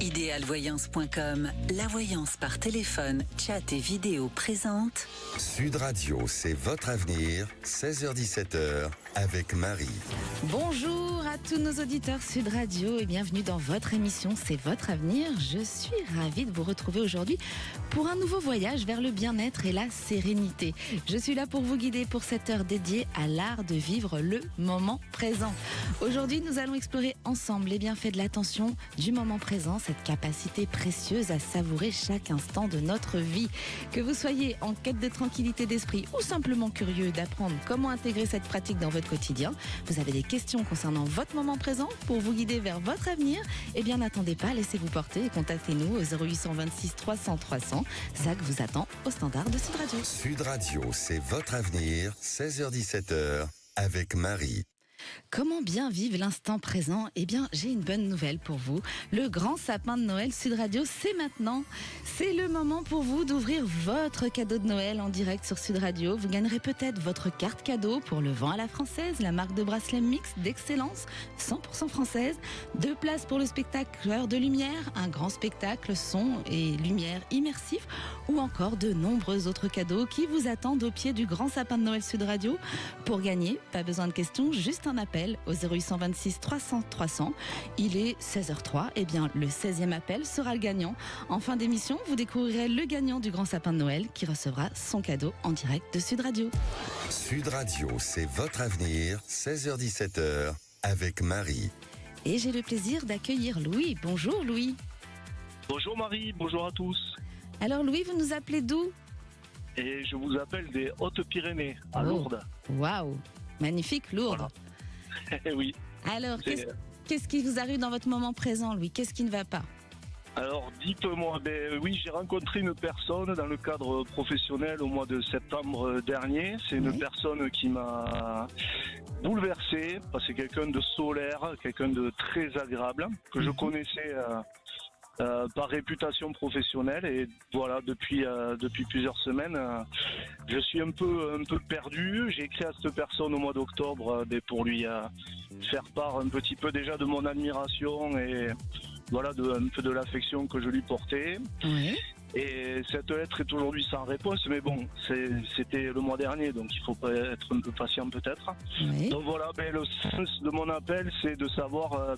Idealvoyance.com, la voyance par téléphone, chat et vidéo présente. Sud Radio, c'est votre avenir, 16h-17h, avec Marie. Bonjour à tous nos auditeurs Sud Radio et bienvenue dans votre émission C'est votre avenir. Je suis ravie de vous retrouver aujourd'hui pour un nouveau voyage vers le bien-être et la sérénité. Je suis là pour vous guider pour cette heure dédiée à l'art de vivre le moment présent. Aujourd'hui, nous allons explorer ensemble les bienfaits de l'attention du moment présent, cette capacité précieuse à savourer chaque instant de notre vie. Que vous soyez en quête de tranquillité d'esprit ou simplement curieux d'apprendre comment intégrer cette pratique dans votre quotidien, vous avez des questions concernant votre moment présent pour vous guider vers votre avenir, eh bien n'attendez pas, laissez-vous porter et contactez-nous au 0826 300 300. Zach vous attend au standard de Sud Radio. Sud Radio, c'est votre avenir, 16h-17h, avec Marie. Comment bien vivre l'instant présent ? Eh bien, j'ai une bonne nouvelle pour vous. Le grand sapin de Noël Sud Radio, c'est maintenant. C'est le moment pour vous d'ouvrir votre cadeau de Noël en direct sur Sud Radio. Vous gagnerez peut-être votre carte cadeau pour le vent à la française, la marque de bracelet mix d'excellence, 100% française. 2 places pour le spectacle Heure de Lumière, un grand spectacle son et lumière immersif, ou encore de nombreux autres cadeaux qui vous attendent au pied du grand sapin de Noël Sud Radio. Pour gagner, pas besoin de questions, juste un appel au 0826 300 300. Il est 16h03. Eh bien, le 16e appel sera le gagnant. En fin d'émission, vous découvrirez le gagnant du grand sapin de Noël qui recevra son cadeau en direct de Sud Radio. Sud Radio, c'est votre avenir, 16h-17h, avec Marie. Et j'ai le plaisir d'accueillir Louis. Bonjour Louis. Bonjour Marie, bonjour à tous. Alors Louis, vous nous appelez d'où ? Et je vous appelle des Hautes-Pyrénées, à Lourdes. Waouh, magnifique Lourdes. Voilà. Oui. Alors, qu'est-ce qui vous arrive dans votre moment présent, Louis ? Qu'est-ce qui ne va pas ? Alors dites-moi, oui, j'ai rencontré une personne dans le cadre professionnel au mois de septembre dernier. C'est une personne qui m'a bouleversé, parce que c'est quelqu'un de solaire, quelqu'un de très agréable, que je connaissais par réputation professionnelle, et voilà, depuis plusieurs semaines, je suis un peu perdu. J'ai écrit à cette personne au mois d'octobre pour lui faire part un petit peu déjà de mon admiration et voilà, un peu de l'affection que je lui portais. Oui. Et cette lettre est aujourd'hui sans réponse, mais bon, c'était le mois dernier, donc il faut être un peu patient peut-être. Oui. Donc voilà, le sens de mon appel, c'est de savoir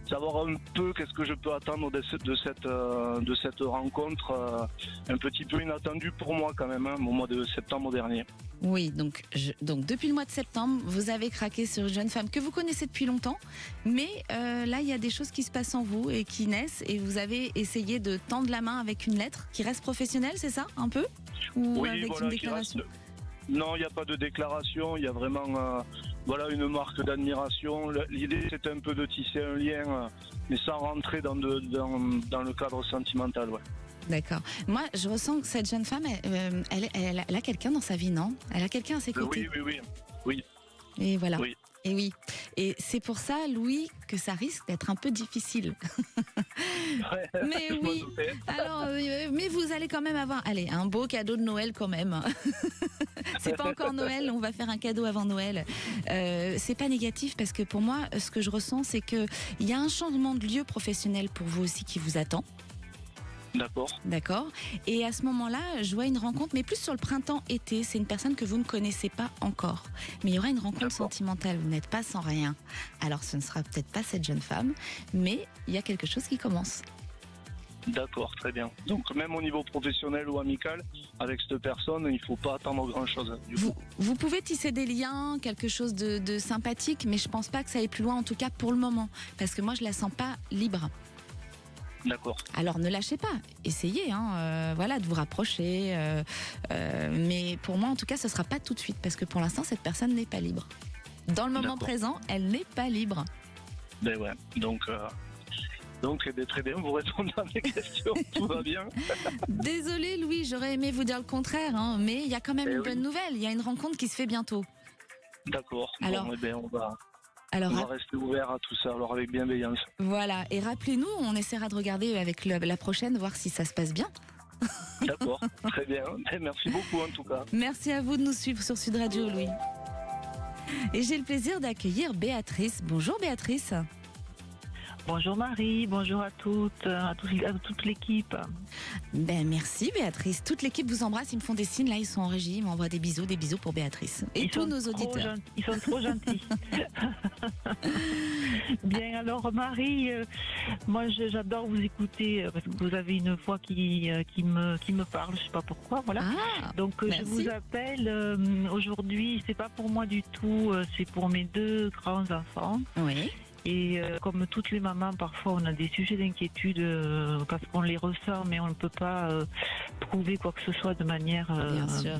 savoir un peu qu'est-ce que je peux attendre de cette rencontre un petit peu inattendue pour moi quand même, au mois de septembre dernier. Oui, donc depuis le mois de septembre, vous avez craqué sur une jeune femme que vous connaissez depuis longtemps, mais là il y a des choses qui se passent en vous et qui naissent, et vous avez essayé de tendre la main avec une lettre qui reste professionnelle, c'est ça, un peu ? Ou oui, avec voilà, une déclaration ? Non, il n'y a pas de déclaration, il y a vraiment une marque d'admiration. L'idée, c'est un peu de tisser un lien, mais sans rentrer dans le cadre sentimental. Ouais. D'accord. Moi, je ressens que cette jeune femme, elle a quelqu'un dans sa vie, non ? Elle a quelqu'un à ses côtés. Oui. Et voilà. Oui. Et oui. Et c'est pour ça, Louis, que ça risque d'être un peu difficile. Ouais, mais oui. Alors, mais vous allez quand même avoir, un beau cadeau de Noël quand même. C'est pas encore Noël, on va faire un cadeau avant Noël. C'est pas négatif, parce que pour moi, ce que je ressens, c'est que il y a un changement de lieu professionnel pour vous aussi qui vous attend. D'accord. Et à ce moment-là, je vois une rencontre, mais plus sur le printemps-été. C'est une personne que vous ne connaissez pas encore. Mais il y aura une rencontre sentimentale. Vous n'êtes pas sans rien. Alors, ce ne sera peut-être pas cette jeune femme, mais il y a quelque chose qui commence. D'accord, très bien. Donc, même au niveau professionnel ou amical, avec cette personne, il ne faut pas attendre grand-chose. Vous pouvez tisser des liens, quelque chose de sympathique, mais je ne pense pas que ça aille plus loin, en tout cas pour le moment. Parce que moi, je ne la sens pas libre. D'accord. Alors ne lâchez pas, essayez de vous rapprocher, mais pour moi en tout cas ce ne sera pas tout de suite, parce que pour l'instant cette personne n'est pas libre. Dans le moment présent, elle n'est pas libre. Ben ouais, donc très bien, vous répondez à mes questions, tout va bien. Désolée Louis, j'aurais aimé vous dire le contraire, mais il y a quand même une bonne nouvelle, il y a une rencontre qui se fait bientôt. D'accord, alors, on va rester ouvert à tout ça, alors avec bienveillance. Voilà, et rappelez-nous, on essaiera de regarder avec la prochaine, voir si ça se passe bien. D'accord, très bien. Merci beaucoup en tout cas. Merci à vous de nous suivre sur Sud Radio, Louis. Et j'ai le plaisir d'accueillir Béatrice. Bonjour Béatrice. Bonjour Marie, bonjour à toutes, à toute l'équipe. Ben merci Béatrice. Toute l'équipe vous embrasse, ils me font des signes, là ils sont en régie, ils m'envoient des bisous pour Béatrice. Et tous nos auditeurs. Ils sont trop gentils. Bien, alors Marie, moi j'adore vous écouter parce que vous avez une voix qui me parle, je sais pas pourquoi, voilà. Ah, Donc je merci. vous appelle aujourd'hui, c'est pas pour moi du tout, c'est pour mes 2 grands enfants. Oui. Et comme toutes les mamans, parfois on a des sujets d'inquiétude parce qu'on les ressent, mais on ne peut pas prouver quoi que ce soit de manière Bien sûr.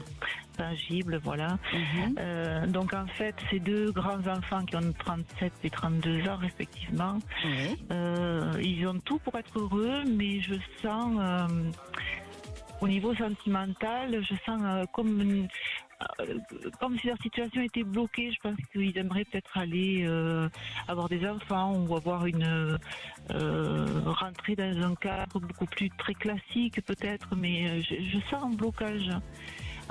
tangible, voilà. Mhm. Donc en fait, ces 2 grands enfants qui ont 37 et 32 ans respectivement, Oui. ils ont tout pour être heureux, mais je sens, au niveau sentimental, je sens comme si leur situation était bloquée. Je pense qu'ils aimeraient peut-être aller avoir des enfants ou avoir rentrer dans un cadre beaucoup plus très classique peut-être, mais je sens un blocage.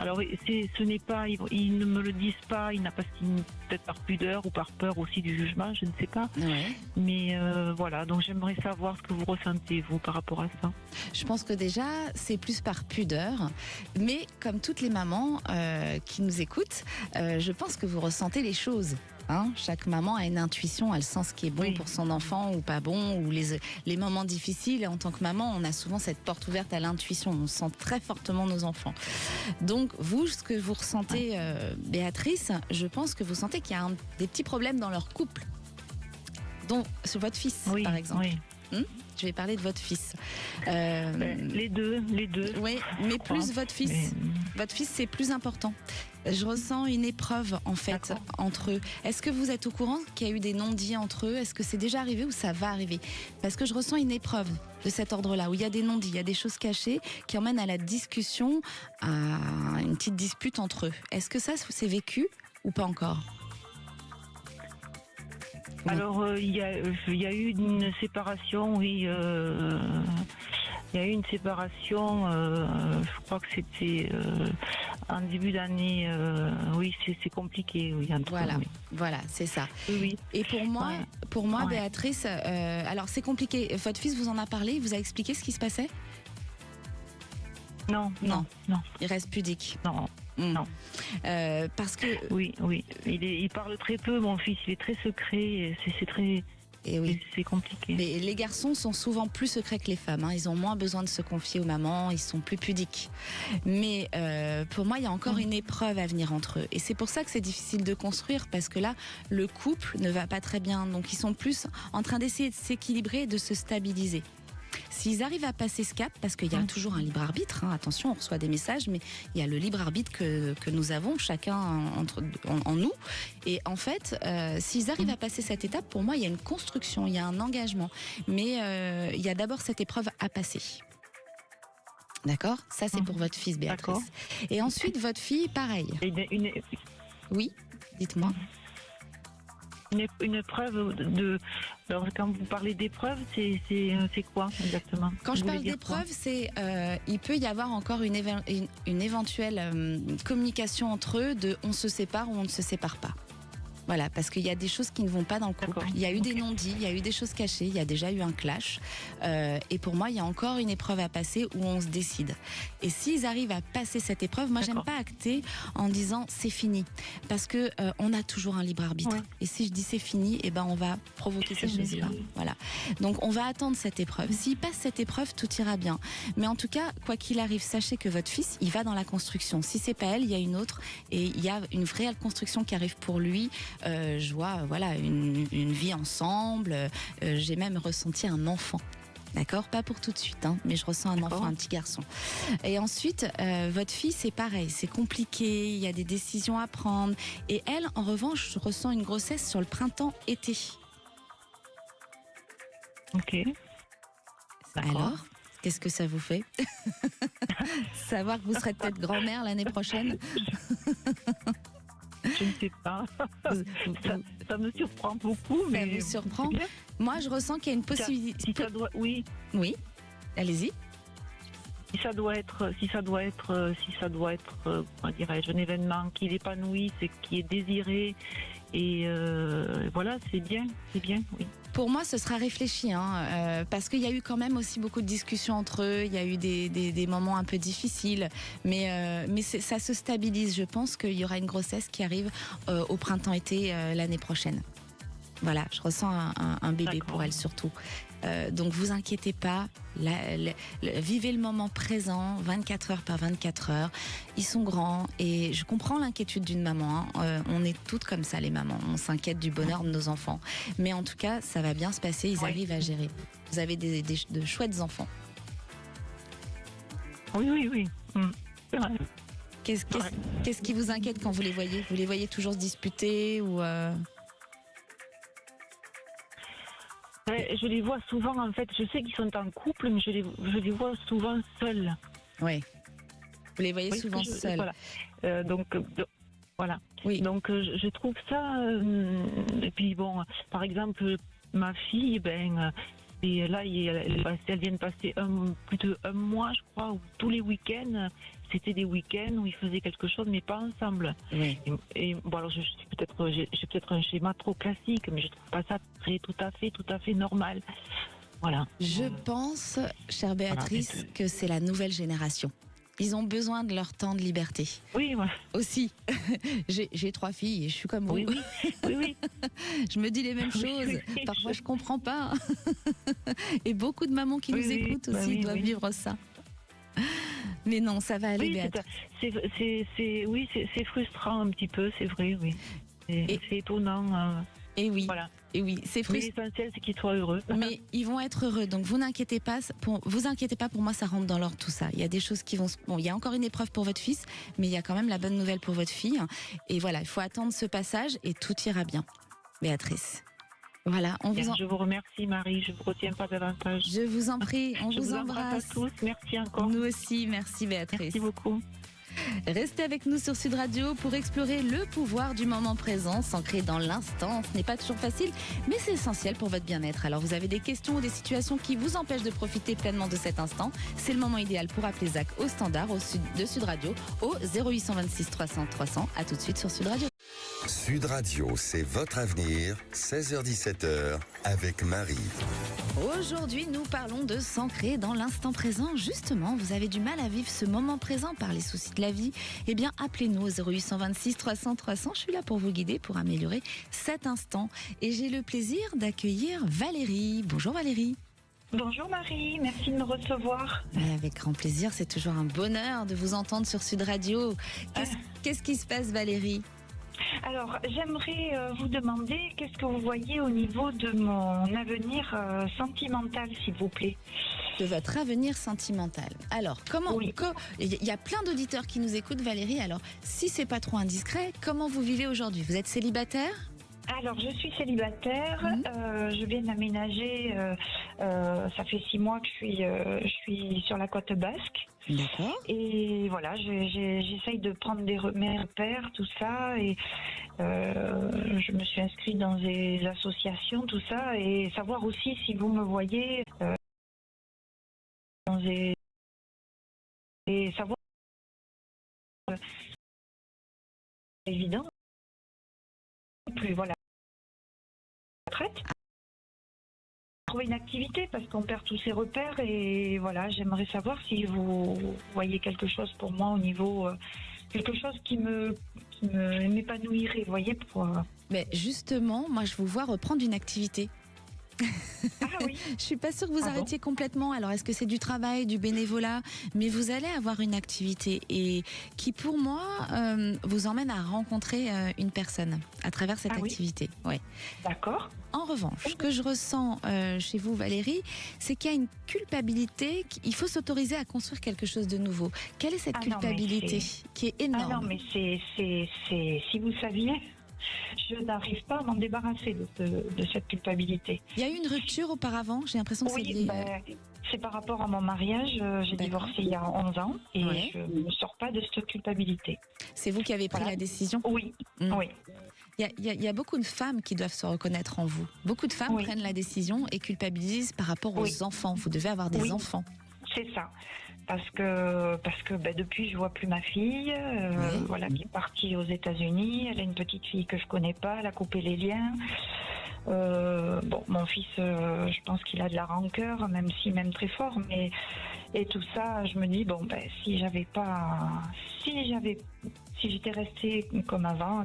Alors ce n'est pas, ils ne me le disent pas, peut-être par pudeur ou par peur aussi du jugement, je ne sais pas. Oui. Mais voilà, donc j'aimerais savoir ce que vous ressentez vous par rapport à ça. Je pense que déjà, c'est plus par pudeur. Mais comme toutes les mamans qui nous écoutent, je pense que vous ressentez les choses. Hein, chaque maman a une intuition, elle sent ce qui est bon pour son enfant ou pas bon, ou les moments difficiles. Et en tant que maman, on a souvent cette porte ouverte à l'intuition. On sent très fortement nos enfants. Donc vous, ce que vous ressentez, Béatrice, je pense que vous sentez qu'il y a des petits problèmes dans leur couple. Donc sur votre fils, par exemple. Oui. Je vais parler de votre fils. Les deux. Oui, mais plus votre fils. Votre fils, c'est plus important. Je ressens une épreuve, en fait, entre eux. Est-ce que vous êtes au courant qu'il y a eu des non-dits entre eux? Est-ce que c'est déjà arrivé ou ça va arriver? Parce que je ressens une épreuve de cet ordre-là, où il y a des non-dits, il y a des choses cachées qui emmènent à la discussion, à une petite dispute entre eux. Est-ce que ça, c'est vécu ou pas encore? Alors, il y a eu une séparation, oui. Il y a eu une séparation, je crois que c'était en début d'année. Oui, c'est compliqué. Oui, voilà, c'est ça. Oui. Et pour moi, Béatrice, alors c'est compliqué. Votre fils vous en a parlé, il vous a expliqué ce qui se passait? Non. Il reste pudique. Non. Parce que oui, il parle très peu, mon fils, il est très secret, c'est très. Et oui. C'est compliqué. Mais les garçons sont souvent plus secrets que les femmes. Hein. Ils ont moins besoin de se confier aux mamans, ils sont plus pudiques. Mais pour moi, il y a encore une épreuve à venir entre eux. Et c'est pour ça que c'est difficile de construire, parce que là, le couple ne va pas très bien. Donc ils sont plus en train d'essayer de s'équilibrer et de se stabiliser. S'ils arrivent à passer ce cap, parce qu'il y a toujours un libre arbitre, hein, attention, on reçoit des messages, mais il y a le libre arbitre que nous avons chacun en nous. Et en fait, s'ils arrivent à passer cette étape, pour moi, il y a une construction, il y a un engagement. Mais il y a d'abord cette épreuve à passer. D'accord? Ça, c'est pour votre fils, Béatrice. Et ensuite, votre fille, pareil. Oui, dites-moi. Une épreuve de. Alors, quand vous parlez d'épreuve, c'est quoi exactement? Quand je parle d'épreuve, c'est il peut y avoir encore une éventuelle communication entre eux de on se sépare ou on ne se sépare pas. Voilà, parce qu'il y a des choses qui ne vont pas dans le couple. Il y a eu des non-dits, il y a eu des choses cachées, il y a déjà eu un clash. Et pour moi, il y a encore une épreuve à passer où on se décide. Et s'ils arrivent à passer cette épreuve, moi, j'aime pas acter en disant c'est fini. Parce que on a toujours un libre arbitre. Ouais. Et si je dis c'est fini, eh ben, on va provoquer ces choses-là. Voilà. Donc, on va attendre cette épreuve. S'il passe cette épreuve, tout ira bien. Mais en tout cas, quoi qu'il arrive, sachez que votre fils, il va dans la construction. Si c'est pas elle, il y a une autre. Et il y a une vraie construction qui arrive pour lui. Je vois une vie ensemble, j'ai même ressenti un enfant. D'accord? Pas pour tout de suite, hein, mais je ressens un enfant, un petit garçon. Et ensuite, votre fille, c'est pareil, c'est compliqué, il y a des décisions à prendre. Et elle, en revanche, je ressens une grossesse sur le printemps-été. Ok. Alors, qu'est-ce que ça vous fait? Savoir que vous serez peut-être grand-mère l'année prochaine? Je ne sais pas. Ça me surprend beaucoup. Ça vous surprend? Moi, je ressens qu'il y a une possibilité. Si ça doit, oui. Oui. Allez-y. Si ça doit être, comment dirais-je, un événement qui l'épanouisse, qui est désiré Et voilà, c'est bien, oui. Pour moi, ce sera réfléchi, parce qu'il y a eu quand même aussi beaucoup de discussions entre eux. Il y a eu des moments un peu difficiles, mais ça se stabilise. Je pense qu'il y aura une grossesse qui arrive au printemps-été l'année prochaine. Voilà, je ressens un bébé pour elle surtout. Donc vous inquiétez pas, vivez le moment présent, 24 heures par 24 heures. Ils sont grands et je comprends l'inquiétude d'une maman. On est toutes comme ça les mamans, on s'inquiète du bonheur de nos enfants. Mais en tout cas, ça va bien se passer, ils arrivent à gérer. Vous avez de chouettes enfants. Oui. C'est vrai. Qu'est-ce qui vous inquiète quand vous les voyez ? Vous les voyez toujours se disputer ou Je les vois souvent, en fait, je sais qu'ils sont en couple, mais je les vois souvent seuls. Oui. Vous les voyez souvent seuls. Voilà. Voilà. Oui. Donc, je trouve ça... et puis, bon, par exemple, ma fille, et là, elle vient de passer plus de 1 mois, je crois, où tous les week-ends, c'était des week-ends où ils faisaient quelque chose, mais pas ensemble. Oui. Et bon, alors j'ai peut-être un schéma trop classique, mais je trouve pas ça tout à fait normal. Voilà. Je pense, chère Béatrice, que c'est la nouvelle génération. Ils ont besoin de leur temps de liberté. Oui, ouais. Aussi. J'ai 3 filles et je suis comme vous. Oui. Je me dis les mêmes choses. Parfois, je comprends pas. Et beaucoup de mamans qui nous écoutent aussi doivent vivre ça. Mais non, ça va aller, Béatrice. C'est frustrant un petit peu, c'est vrai, oui. C'est étonnant. Et oui. Voilà. Et oui, c'est frustrant. Mais l'essentiel, c'est qu'ils soient heureux. Mais ils vont être heureux, donc vous inquiétez pas. Vous inquiétez pas, pour moi, ça rentre dans l'ordre tout ça. Il y a des choses qui vont. Bon, il y a encore une épreuve pour votre fils, mais il y a quand même la bonne nouvelle pour votre fille. Et voilà, il faut attendre ce passage et tout ira bien, Béatrice. Voilà, Je vous remercie, Marie. Je ne vous retiens pas davantage. Je vous en prie, on vous embrasse à tous. Merci encore. Nous aussi, merci Béatrice. Merci beaucoup. Restez avec nous sur Sud Radio pour explorer le pouvoir du moment présent, s'ancrer dans l'instant. Ce n'est pas toujours facile, mais c'est essentiel pour votre bien-être. Alors vous avez des questions ou des situations qui vous empêchent de profiter pleinement de cet instant. C'est le moment idéal pour appeler Zach au standard de Sud Radio au 0826 300 300. À tout de suite sur Sud Radio. Sud Radio, c'est votre avenir, 16h-17h, avec Marie. Aujourd'hui, nous parlons de s'ancrer dans l'instant présent. Justement, vous avez du mal à vivre ce moment présent par les soucis de la vie. Eh bien, appelez-nous au 0826 300 300. Je suis là pour vous guider, pour améliorer cet instant. Et j'ai le plaisir d'accueillir Valérie. Bonjour Valérie. Bonjour Marie, merci de me recevoir. Avec grand plaisir, c'est toujours un bonheur de vous entendre sur Sud Radio. Qu'est-ce qui se passe Valérie ? Alors, j'aimerais vous demander qu'est-ce que vous voyez au niveau de mon avenir sentimental, s'il vous plaît. De votre avenir sentimental. Alors, il y a plein d'auditeurs qui nous écoutent, Valérie. Alors, si c'est pas trop indiscret, comment vous vivez aujourd'hui ? Vous êtes célibataire ? Alors, je suis célibataire. Je viens d'aménager. Ça fait 6 mois que je suis sur la côte basque. D'accord. Et voilà, j'essaye de prendre mes repères, tout ça. Et je me suis inscrite dans des associations, tout ça. Et savoir aussi si vous me voyez et savoir. Évident. Plus voilà. Retraite. Trouver une activité parce qu'on perd tous ses repères et voilà, j'aimerais savoir si vous voyez quelque chose pour moi au niveau quelque chose qui m'épanouirait, vous voyez Mais justement, moi je vous vois reprendre une activité. Ah oui. Je suis pas sûre que vous arrêtiez complètement. Alors est-ce que c'est du travail, du bénévolat ? Mais vous allez avoir une activité et qui pour moi vous emmène à rencontrer une personne à travers cette activité. Oui. Ouais. D'accord. En revanche, ce que je ressens chez vous Valérie, c'est qu'il y a une culpabilité. Il faut s'autoriser à construire quelque chose de nouveau. Quelle est cette culpabilité qui est énorme ? Ah non mais c'est si vous saviez. Je n'arrive pas à m'en débarrasser de cette culpabilité. Il y a eu une rupture auparavant, j'ai l'impression que c'est par rapport à mon mariage. J'ai divorcé il y a 11 ans et je ne me sors pas de cette culpabilité. C'est vous qui avez pris la décision ? Oui, oui. Il y a beaucoup de femmes qui doivent se reconnaître en vous. Beaucoup de femmes prennent la décision et culpabilisent par rapport aux enfants. Vous devez avoir des enfants. C'est ça. Parce que depuis, je vois plus ma fille, qui est partie aux États-Unis. Elle a une petite fille que je connais pas. Elle a coupé les liens. Mon fils, je pense qu'il a de la rancœur, même s'il m'aime très fort, et tout ça, je me dis si j'étais restée comme avant,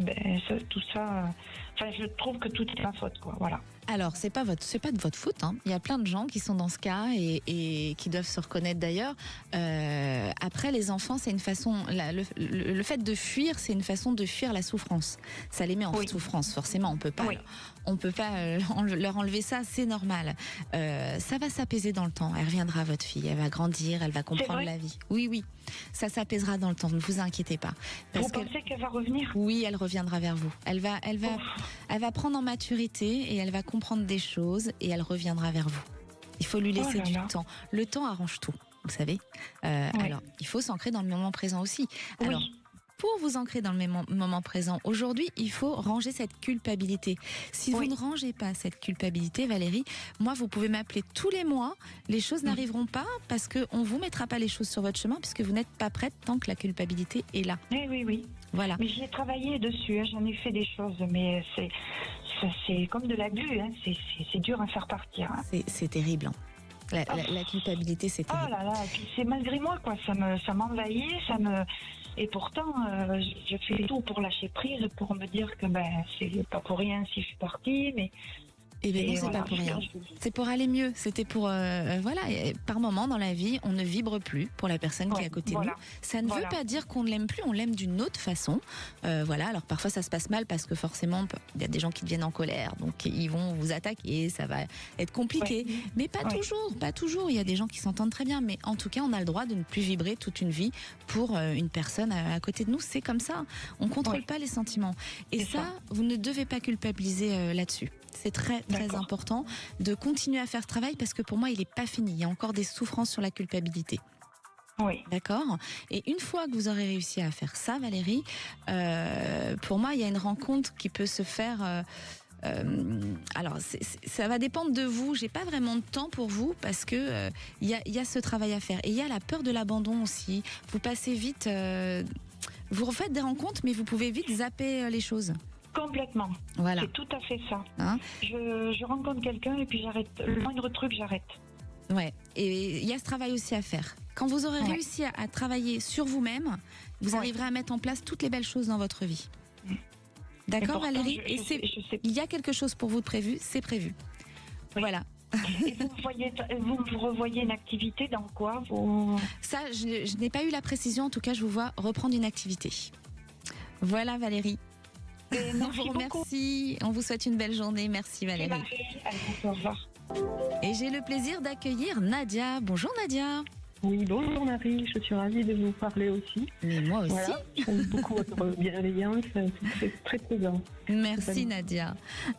tout ça, je trouve que tout est ma faute, quoi. Voilà. Alors, c'est pas de votre faute, hein. Il y a plein de gens qui sont dans ce cas et qui doivent se reconnaître d'ailleurs. Après, les enfants, c'est une façon. Le fait de fuir, c'est une façon de fuir la souffrance. Ça les met en souffrance, forcément. On peut pas leur enlever ça, c'est normal. Ça va s'apaiser dans le temps. Elle reviendra, votre fille. Elle va grandir, elle va comprendre la vie. Oui. Ça s'apaisera dans le temps. Ne vous inquiétez pas. Vous pensez qu'elle va revenir ? Oui, elle reviendra vers vous. Elle va prendre en maturité et elle va comprendre des choses et elle reviendra vers vous. Il faut lui laisser du temps. Le temps arrange tout, vous savez. Alors, il faut s'ancrer dans le moment présent aussi. Alors, pour vous ancrer dans le moment présent, aujourd'hui, il faut ranger cette culpabilité. Si vous ne rangez pas cette culpabilité, Valérie, moi, vous pouvez m'appeler tous les mois. Les choses n'arriveront pas parce qu'on ne vous mettra pas les choses sur votre chemin puisque vous n'êtes pas prête tant que la culpabilité est là. Oui. Voilà. Mais j'ai travaillé dessus, j'en ai fait des choses, mais c'est comme de la glu, c'est dur à faire partir. C'est terrible. La culpabilité, c'est terrible. Oh là là, et puis c'est malgré moi, quoi. Ça m'envahit, et pourtant, je fais tout pour lâcher prise, pour me dire que c'est pas pour rien si je suis partie, mais... Eh bien non, c'est pas pour rien. C'est pour aller mieux. C'était pour... par moment dans la vie, on ne vibre plus pour la personne qui est à côté de nous. Ça ne veut pas dire qu'on ne l'aime plus, on l'aime d'une autre façon. Alors parfois ça se passe mal parce que forcément, il y a des gens qui deviennent en colère, donc ils vont vous attaquer, ça va être compliqué. Mais pas toujours. Il y a des gens qui s'entendent très bien, mais en tout cas, on a le droit de ne plus vibrer toute une vie pour une personne à côté de nous. C'est comme ça. On ne contrôle pas les sentiments. Et ça, vous ne devez pas culpabiliser là-dessus. C'est très important de continuer à faire ce travail parce que pour moi, il n'est pas fini. Il y a encore des souffrances sur la culpabilité. Oui. D'accord. Et une fois que vous aurez réussi à faire ça, Valérie, pour moi, il y a une rencontre qui peut se faire... alors, ça va dépendre de vous. J'ai pas vraiment de temps pour vous parce que il y a ce travail à faire. Et il y a la peur de l'abandon aussi. Vous passez vite... vous refaites des rencontres, mais vous pouvez vite zapper les choses. Complètement. Voilà. C'est tout à fait ça. Hein, je rencontre quelqu'un et puis j'arrête. Le moindre truc, j'arrête. Ouais. Et il y a ce travail aussi à faire. Quand vous aurez réussi à travailler sur vous-même, vous arriverez à mettre en place toutes les belles choses dans votre vie. D'accord, pourtant, Valérie. Il y a quelque chose pour vous de prévu, c'est prévu. Oui. Voilà. Et vous revoyez une activité dans quoi Ça, je n'ai pas eu la précision. En tout cas, je vous vois reprendre une activité. Voilà, Valérie. On vous remercie, on vous souhaite une belle journée. Merci Valérie. Au revoir. Et j'ai le plaisir d'accueillir Nadia. Bonjour Nadia. Oui, bonjour Marie, je suis ravie de vous parler aussi. Mais moi aussi. Voilà, j'aime beaucoup votre bienveillance, c'est très présent. Merci Nadia.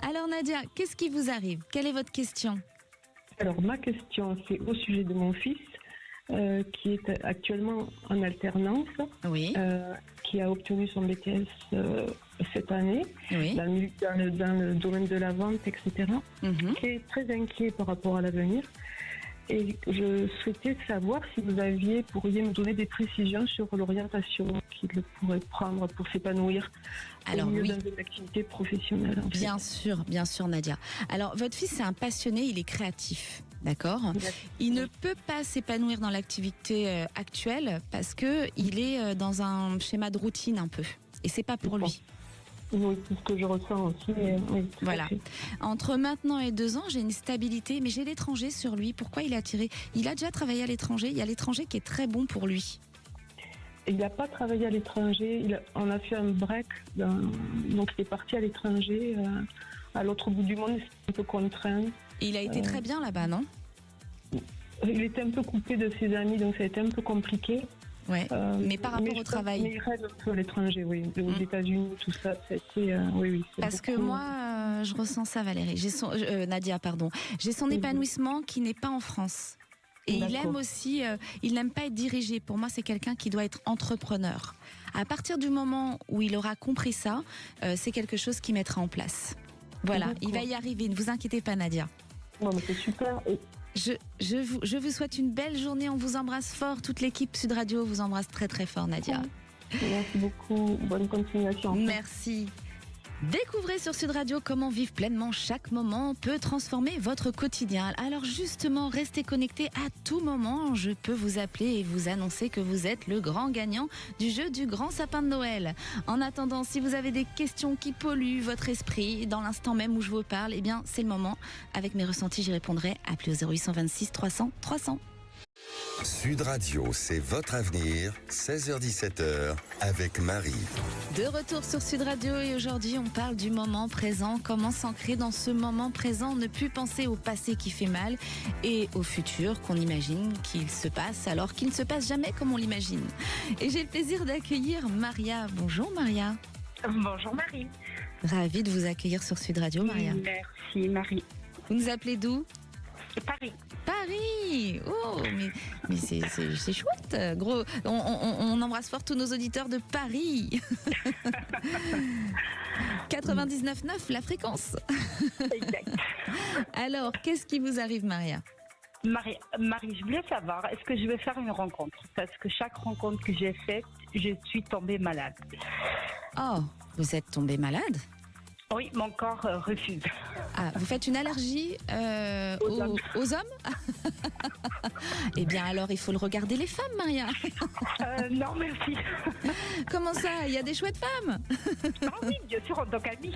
Alors Nadia, qu'est-ce qui vous arrive? Quelle est votre question? Alors ma question, c'est au sujet de mon fils. Qui est actuellement en alternance, qui a obtenu son BTS cette année, dans le domaine de la vente, etc., qui est très inquiet par rapport à l'avenir. Et je souhaitais savoir si vous pourriez me donner des précisions sur l'orientation qu'il pourrait prendre pour s'épanouir dans une activité professionnelle. Bien sûr, Nadia. Alors, votre fils, c'est un passionné, il est créatif. D'accord. Il ne peut pas s'épanouir dans l'activité actuelle parce que il est dans un schéma de routine un peu. Et c'est pas pour lui. Oui, c'est ce que je ressens aussi. Oui, voilà. Entre maintenant et 2 ans, j'ai une stabilité, mais j'ai l'étranger sur lui. Pourquoi il est attiré? Il a déjà travaillé à l'étranger. Il y a l'étranger qui est très bon pour lui. Il n'a pas travaillé à l'étranger. On a fait un break. Donc il est parti à l'étranger, à l'autre bout du monde. C'est un peu contraint. Et il a été très bien là-bas, non? Il était un peu coupé de ses amis, donc ça a été un peu compliqué. Ouais. Mais par rapport au travail. Mais il rêve un peu à l'étranger, oui. Aux États-Unis, tout ça, ça a été. Oui. Parce que moi, je ressens ça, Valérie. Nadia, pardon. J'ai son épanouissement qui n'est pas en France. Et il aime aussi. Il n'aime pas être dirigé. Pour moi, c'est quelqu'un qui doit être entrepreneur. À partir du moment où il aura compris ça, c'est quelque chose qu'il mettra en place. Voilà, il va y arriver. Ne vous inquiétez pas, Nadia. Non, mais c'est super. Je vous souhaite une belle journée. On vous embrasse fort. Toute l'équipe Sud Radio vous embrasse très très fort, Nadia. Merci beaucoup. Bonne continuation. Merci. Découvrez sur Sud Radio comment vivre pleinement chaque moment peut transformer votre quotidien. Alors justement, restez connectés à tout moment. Je peux vous appeler et vous annoncer que vous êtes le grand gagnant du jeu du grand sapin de Noël. En attendant, si vous avez des questions qui polluent votre esprit dans l'instant même où je vous parle, eh bien c'est le moment. Avec mes ressentis, j'y répondrai. Appelez au 0826 300 300. Sud Radio, c'est votre avenir, 16h-17h, avec Marie. De retour sur Sud Radio et aujourd'hui on parle du moment présent, comment s'ancrer dans ce moment présent, ne plus penser au passé qui fait mal et au futur qu'on imagine qu'il se passe alors qu'il ne se passe jamais comme on l'imagine. Et j'ai le plaisir d'accueillir Maria. Bonjour Maria. Bonjour Marie. Ravie de vous accueillir sur Sud Radio, Maria. Merci Marie. Vous nous appelez d'où ? Paris. Paris. Oh, mais c'est chouette. Gros, on embrasse fort tous nos auditeurs de Paris. 99.9, la fréquence. Exact. Alors, qu'est-ce qui vous arrive, Maria ? Marie, je voulais savoir, est-ce que je vais faire une rencontre ? Parce que chaque rencontre que j'ai faite, je suis tombée malade. Oh, vous êtes tombée malade ? Oui, mon corps refuse. Ah, vous faites une allergie aux hommes Eh bien alors, il faut le regarder les femmes, Maria. Non, merci. Comment ça ? Il y a des chouettes femmes. Ah oui, bien sûr, en tant qu'amie.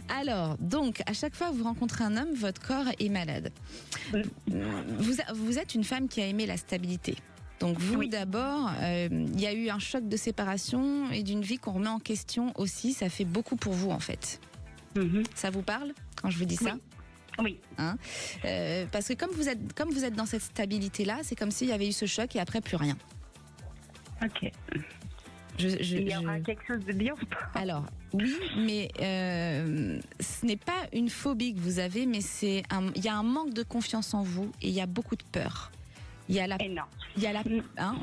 Alors, donc, à chaque fois que vous rencontrez un homme, votre corps est malade. Vous êtes une femme qui a aimé la stabilité. Donc vous, oui. D'abord, il y a eu un choc de séparation et d'une vie qu'on remet en question aussi. Ça fait beaucoup pour vous, en fait. Ça vous parle quand je vous dis ça ? Oui. Hein, parce que comme vous êtes dans cette stabilité-là, c'est comme s'il y avait eu ce choc et après plus rien. Ok. Il y aura quelque chose de bien ou pas ? Alors, oui, mais ce n'est pas une phobie que vous avez, mais il y a un manque de confiance en vous et il y a beaucoup de peur. Il y a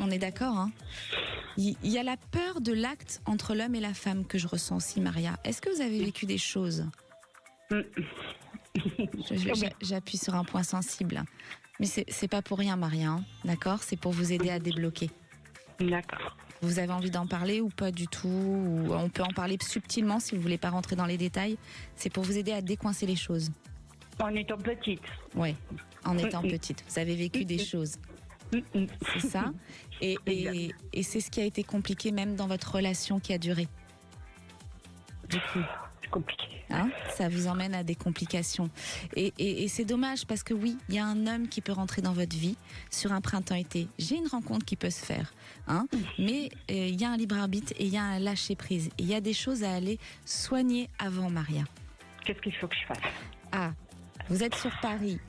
on est d'accord, hein ? Il y a la peur de l'acte entre l'homme et la femme que je ressens aussi, Maria. Est-ce que vous avez vécu des choses ? J'appuie sur un point sensible. Mais c'est pas pour rien, Maria, hein, d'accord ? C'est pour vous aider à débloquer. D'accord. Vous avez envie d'en parler ou pas du tout ? Ou on peut en parler subtilement si vous voulez pas rentrer dans les détails. C'est pour vous aider à décoincer les choses. En étant petite. Oui, en étant petite. Vous avez vécu des choses. C'est ça. Et c'est ce qui a été compliqué même dans votre relation qui a duré. Du coup. C'est compliqué. Hein, ça vous emmène à des complications. Et c'est dommage parce que oui, il y a un homme qui peut rentrer dans votre vie sur un printemps-été. J'ai une rencontre qui peut se faire. Hein, mais il y a un libre arbitre et il y a un lâcher-prise. Et il y a des choses à aller soigner avant, Maria. Qu'est-ce qu'il faut que je fasse ? Ah, vous êtes sur Paris.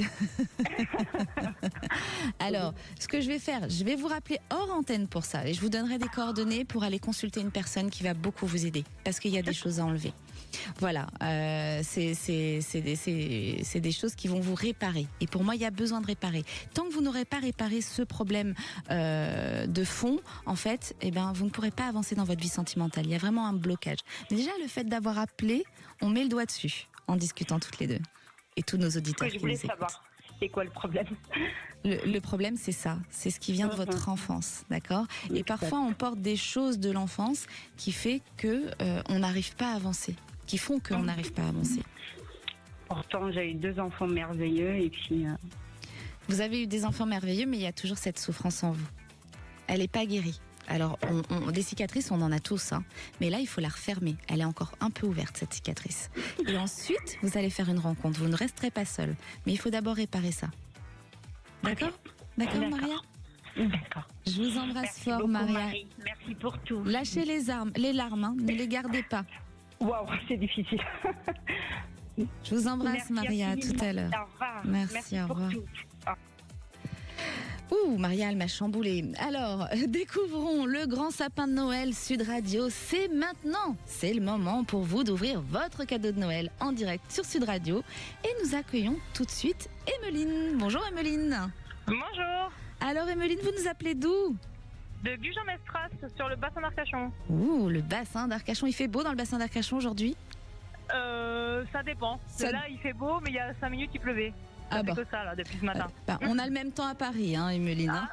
Alors, ce que je vais faire, je vais vous rappeler hors antenne pour ça. Et je vous donnerai des coordonnées pour aller consulter une personne qui va beaucoup vous aider. Parce qu'il y a des choses à enlever. Voilà, c'est des choses qui vont vous réparer. Et pour moi, il y a besoin de réparer. Tant que vous n'aurez pas réparé ce problème de fond, en fait, eh ben, vous ne pourrez pas avancer dans votre vie sentimentale. Il y a vraiment un blocage. Mais déjà, le fait d'avoir appelé, on met le doigt dessus en discutant toutes les deux. Et tous nos auditeurs qui nous écoutent. Savoir, c'est quoi le problème ? Le problème, c'est ça. C'est ce qui vient de votre enfance, d'accord ? Et parfois, on porte des choses de l'enfance qui fait que on n'arrive pas à avancer, qui font qu'on n'arrive pas à avancer. Pourtant, j'ai eu 2 enfants merveilleux et puis... Vous avez eu des enfants merveilleux, mais il y a toujours cette souffrance en vous. Elle n'est pas guérie. Alors, des cicatrices, on en a tous, hein. Mais là, il faut la refermer. Elle est encore un peu ouverte, cette cicatrice. Et ensuite, vous allez faire une rencontre. Vous ne resterez pas seul. Mais il faut d'abord réparer ça. D'accord ? D'accord, Maria ? D'accord. Je vous embrasse Merci fort, beaucoup, Maria. Marie. Merci pour tout. Lâchez les larmes, hein. Ne les gardez pas. Waouh, c'est difficile. Je vous embrasse, Maria, à tout à l'heure. Au revoir. Merci, au revoir. Ouh, Maria, elle m'a chamboulée. Alors, découvrons le grand sapin de Noël Sud Radio. C'est maintenant. C'est le moment pour vous d'ouvrir votre cadeau de Noël en direct sur Sud Radio. Et nous accueillons tout de suite Emeline. Bonjour, Emeline. Bonjour. Alors, Emeline, vous nous appelez d'où ? De Gujan-Mestras, sur le bassin d'Arcachon. Ouh, le bassin d'Arcachon. Il fait beau dans le bassin d'Arcachon aujourd'hui ? Ça dépend. Là, il fait beau, mais il y a 5 minutes, il pleuvait. Ça fait que ça, là, depuis ce matin. On a le même temps à Paris, hein, Emeline. Hein.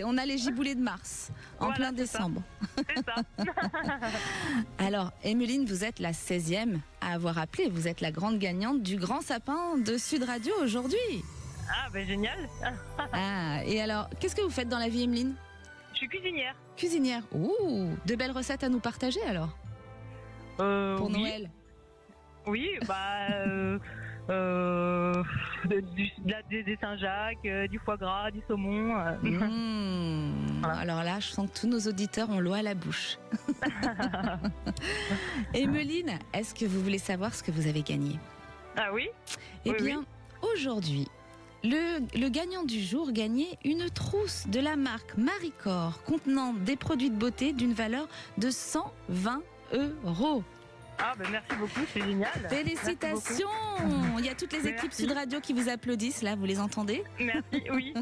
On a les giboulées de mars, en plein décembre. C'est ça. Alors, Emeline, vous êtes la 16e à avoir appelé. Vous êtes la grande gagnante du Grand Sapin de Sud Radio aujourd'hui. Ah, ben génial. Et alors, qu'est-ce que vous faites dans la vie, Emeline? Je suis cuisinière. Cuisinière. Ouh, de belles recettes à nous partager alors pour Noël. Oui, des Saint-Jacques, du foie gras, du saumon. Voilà. Alors là, je sens que tous nos auditeurs ont l'eau à la bouche. Emeline, est-ce que vous voulez savoir ce que vous avez gagné? Ah oui? Eh bien, aujourd'hui, le gagnant du jour gagnait une trousse de la marque Maricor contenant des produits de beauté d'une valeur de 120 €. Ah ben merci beaucoup, c'est génial. Félicitations. Il y a toutes les équipes Sud Radio qui vous applaudissent là, vous les entendez? Merci, oui.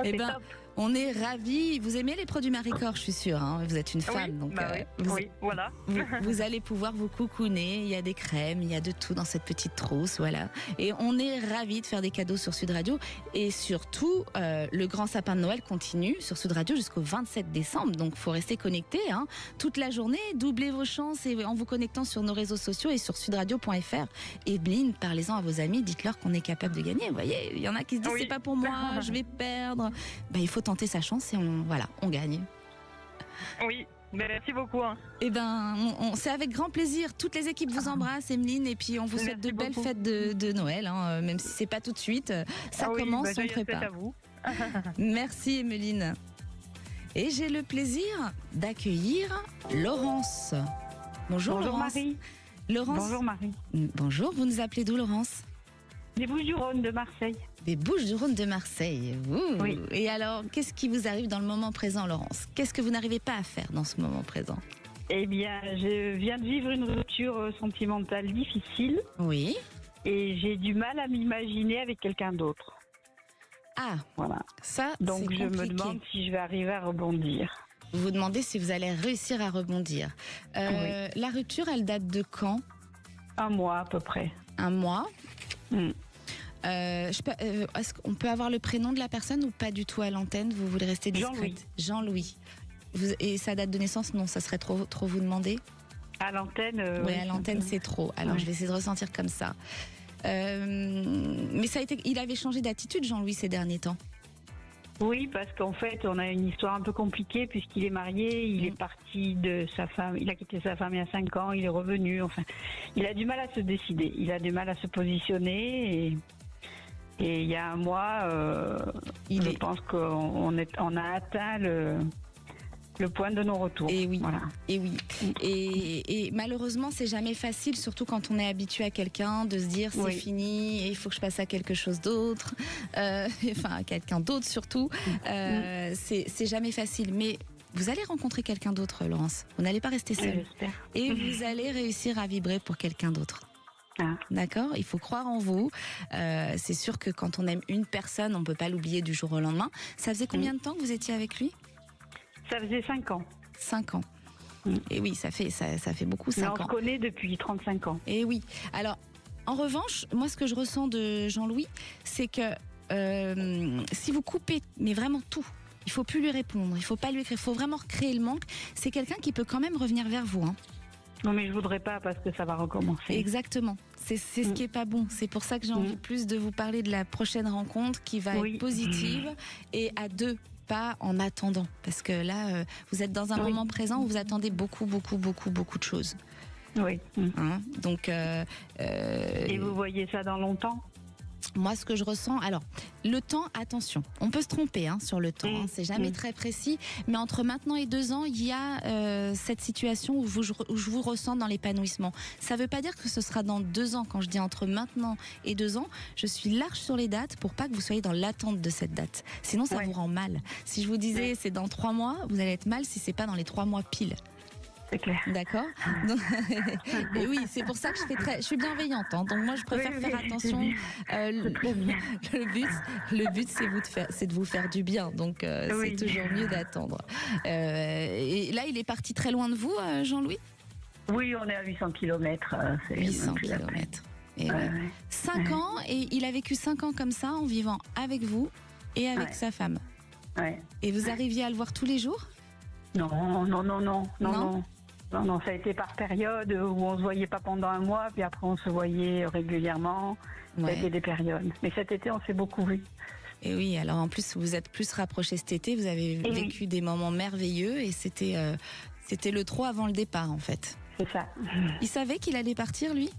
Eh ben, top. On est ravis. Vous aimez les produits Maricor, je suis sûre. Hein, vous êtes une femme, donc oui, voilà. Vous allez pouvoir vous coucouner. Il y a des crèmes, il y a de tout dans cette petite trousse, voilà. Et on est ravis de faire des cadeaux sur Sud Radio. Et surtout, le grand sapin de Noël continue sur Sud Radio jusqu'au 27 décembre. Donc, il faut rester connecté hein, toute la journée. Doublez vos chances en vous connectant sur nos réseaux sociaux et sur sudradio.fr. Et Bline, parlez-en à vos amis. Dites-leur qu'on est capable de gagner. Vous voyez, il y en a qui se disent c'est pas pour moi, je vais perdre. Ben, il faut tenter sa chance et on gagne. Oui, mais merci beaucoup. Hein. Eh ben, c'est avec grand plaisir. Toutes les équipes vous embrassent, Emeline, et puis on vous souhaite de belles fêtes de Noël, hein, même si c'est pas tout de suite. Ça commence, on prépare. À vous. Merci, Emeline. Et j'ai le plaisir d'accueillir Laurence. Bonjour Laurence. Marie. Laurence. Bonjour Marie. Bonjour, vous nous appelez d'où, Laurence? Des Bouches-du-Rhône de Marseille. Des Bouches-du-Rhône de Marseille. Oui. Et alors, qu'est-ce qui vous arrive dans le moment présent, Laurence? Qu'est-ce que vous n'arrivez pas à faire dans ce moment présent? Eh bien, je viens de vivre une rupture sentimentale difficile. Oui. Et j'ai du mal à m'imaginer avec quelqu'un d'autre. Ah, voilà. Ça, donc je me demande si je vais arriver à rebondir. Vous vous demandez si vous allez réussir à rebondir. Oui. La rupture, elle date de quand? 1 mois à peu près. 1 mois. Est-ce qu'on peut avoir le prénom de la personne ou pas du tout à l'antenne? Vous voulez rester discrète? Jean-Louis. Et sa date de naissance? Non, ça serait trop vous demander. À l'antenne Oui, à l'antenne c'est trop. Alors je vais essayer de ressentir comme ça. Mais il avait changé d'attitude, Jean-Louis, ces derniers temps. Oui, parce qu'en fait, on a une histoire un peu compliquée puisqu'il est marié, il est parti de sa femme, il a quitté sa femme il y a 5 ans, il est revenu, enfin, il a du mal à se décider, il a du mal à se positionner et il y a 1 mois, je pense qu'on a atteint le point de non-retour. Et oui, voilà. Et oui. Et malheureusement, c'est jamais facile, surtout quand on est habitué à quelqu'un, de se dire c'est fini et il faut que je passe à quelque chose d'autre, enfin à quelqu'un d'autre surtout. C'est jamais facile, mais vous allez rencontrer quelqu'un d'autre, Laurence. Vous n'allez pas rester seule. Et vous allez réussir à vibrer pour quelqu'un d'autre. D'accord, il faut croire en vous. C'est sûr que quand on aime une personne, on ne peut pas l'oublier du jour au lendemain. Ça faisait combien de temps que vous étiez avec lui? Ça faisait 5 ans. 5 ans. Et oui, ça fait beaucoup, 5 ans. On se connaît depuis 35 ans. Et oui. Alors, en revanche, moi, ce que je ressens de Jean-Louis, c'est que si vous coupez, mais vraiment tout, il ne faut plus lui répondre, il ne faut pas lui écrire, il faut vraiment recréer le manque. C'est quelqu'un qui peut quand même revenir vers vous. Hein. Non, mais je ne voudrais pas parce que ça va recommencer. Exactement. C'est ce qui n'est pas bon. C'est pour ça que j'ai envie plus de vous parler de la prochaine rencontre qui va être positive et à 2. Pas en attendant, parce que là, vous êtes dans un moment présent où vous attendez beaucoup de choses. Oui. Hein, donc. Et vous voyez ça dans longtemps? Moi, ce que je ressens, alors, le temps, attention, on peut se tromper sur le temps, c'est jamais très précis, mais entre maintenant et 2 ans, il y a cette situation où je vous ressens dans l'épanouissement. Ça ne veut pas dire que ce sera dans 2 ans. Quand je dis entre maintenant et 2 ans, je suis large sur les dates pour pas que vous soyez dans l'attente de cette date. Sinon, ça vous rend mal. Si je vous disais c'est dans 3 mois, vous allez être mal si c'est pas dans les 3 mois pile. C'est clair. D'accord. Et oui, c'est pour ça que je suis bienveillante. Hein. Donc moi, je préfère faire attention. Le but, c'est de vous faire du bien. Donc c'est toujours mieux d'attendre. Et là, il est parti très loin de vous, Jean-Louis? Oui, on est à 800 km. 800 km. Et 5 ans, et il a vécu 5 ans comme ça, en vivant avec vous et avec sa femme. Ouais. Et vous arriviez à le voir tous les jours? Non, ça a été par période où on se voyait pas pendant un mois, puis après on se voyait régulièrement. Ça a été des périodes. Mais cet été, on s'est beaucoup vus. Et oui, alors en plus, vous êtes plus rapprochés cet été, vous avez vécu des moments merveilleux, et c'était le trop avant le départ, en fait. C'est ça. Il savait qu'il allait partir, lui?